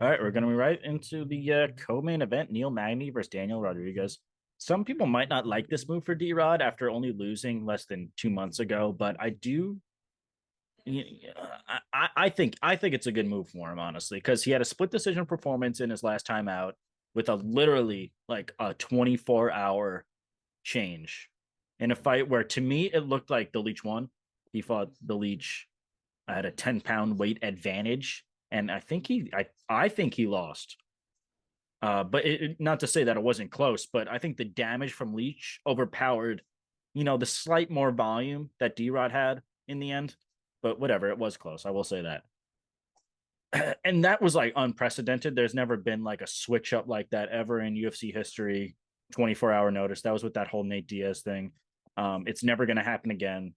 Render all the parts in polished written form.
All right, we're going to be right into the co-main event: Neil Magny versus Daniel Rodriguez. Some people might not like this move for D-Rod after only losing less than 2 months ago, but I do. I think it's a good move for him, honestly, because he had a split decision performance in his last time out with a literally like a 24-hour change in a fight where, to me, it looked like the Leech won. He fought the Leech at a 10-pound weight advantage, and I think he lost. But not to say that it wasn't close, but I think the damage from Leech overpowered, the slight more volume that D-Rod had in the end. But whatever, it was close. I will say that. And that was like unprecedented. There's never been like a switch up like that ever in UFC history. 24-hour notice. That was with that whole Nate Diaz thing. It's never going to happen again.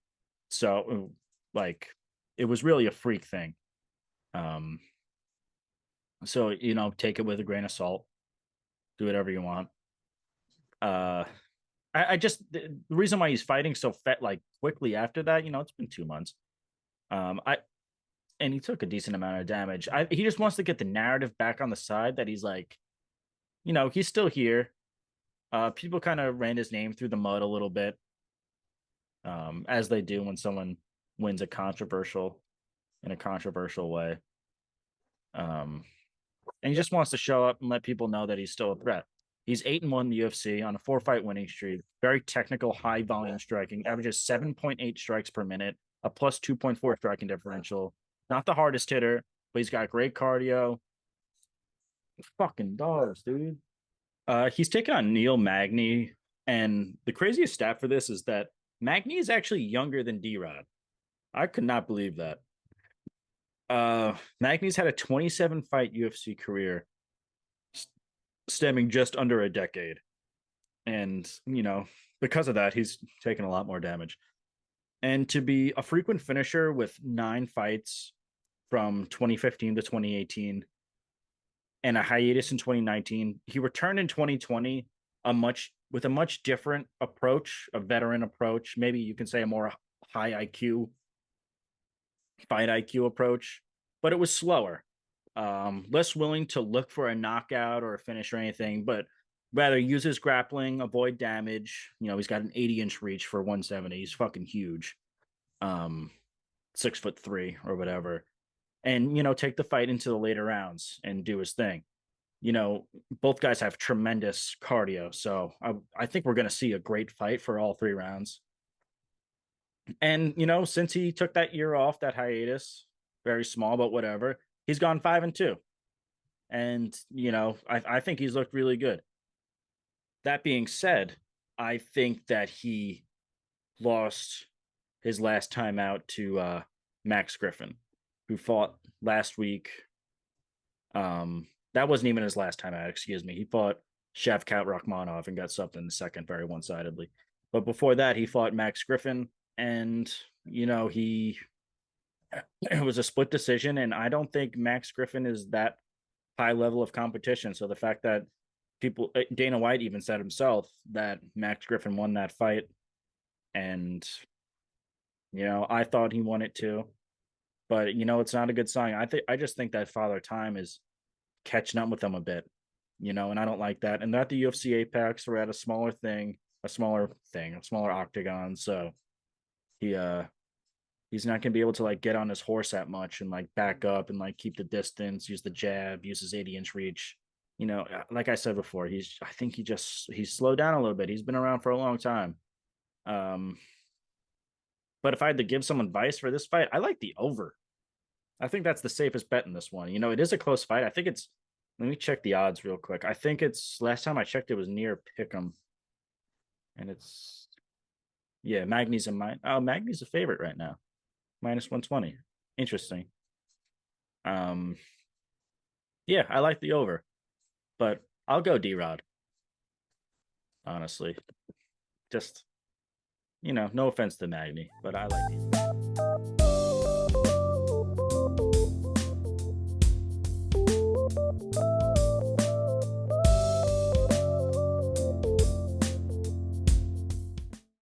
So, like, it was really a freak thing. So, take it with a grain of salt. Do whatever you want. I just, the reason why he's fighting so like quickly after that, it's been 2 months. And he took a decent amount of damage. He just wants to get the narrative back on the side that he's like, he's still here. People kind of ran his name through the mud a little bit, as they do when someone wins in a controversial way. And he just wants to show up and let people know that he's still a threat. He's 8-1 in the UFC on a 4-fight winning streak. Very technical, high volume striking. Averages 7.8 strikes per minute, a plus 2.4 striking differential. Not the hardest hitter, but he's got great cardio. Fucking dogs, dude. He's taking on Neil Magny, and the craziest stat for this is that Magny is actually younger than D-Rod. I could not believe that. Magny's had a 27-fight UFC career, stemming just under a decade, and because of that, he's taken a lot more damage. And to be a frequent finisher with 9 fights from 2015 to 2018 and a hiatus in 2019, he returned in 2020 with a much different approach, a veteran approach. Maybe you can say a more high IQ, fight IQ approach, but it was slower, less willing to look for a knockout or a finish or anything, but rather use his grappling, avoid damage. He's got an 80-inch reach for 170. He's fucking huge. 6'3" or whatever. And, take the fight into the later rounds and do his thing. Both guys have tremendous cardio. So I think we're going to see a great fight for all 3 rounds. And, since he took that year off, that hiatus, very small, but whatever, he's gone 5-2. And, I think he's looked really good. That being said, I think that he lost his last time out to Max Griffin, who fought last week. That wasn't even his last time out, excuse me. He fought Shavkat Rakhmonov and got subbed in the second very one-sidedly. But before that, he fought Max Griffin, and, it was a split decision, and I don't think Max Griffin is that high level of competition. So the fact that Dana White even said himself that Max Griffin won that fight, and I thought he won it too, but it's not a good sign. I just think that Father Time is catching up with him a bit, and I don't like that. And at the UFC Apex, we're at a smaller octagon, so he's not gonna be able to like get on his horse that much and like back up and like keep the distance, use the jab, use his 80-inch reach. Like I said before, he's slowed down a little bit. He's been around for a long time. But if I had to give some advice for this fight, I like the over. I think that's the safest bet in this one. It is a close fight. I think it's, let me check the odds real quick. I think it's, last time I checked, it was near Pick'em. And it's, yeah, Magny's Magny's a favorite right now. Minus 120. Interesting. Yeah, I like the over. But I'll go D-Rod. Honestly. Just, no offense to Magny, but I like it.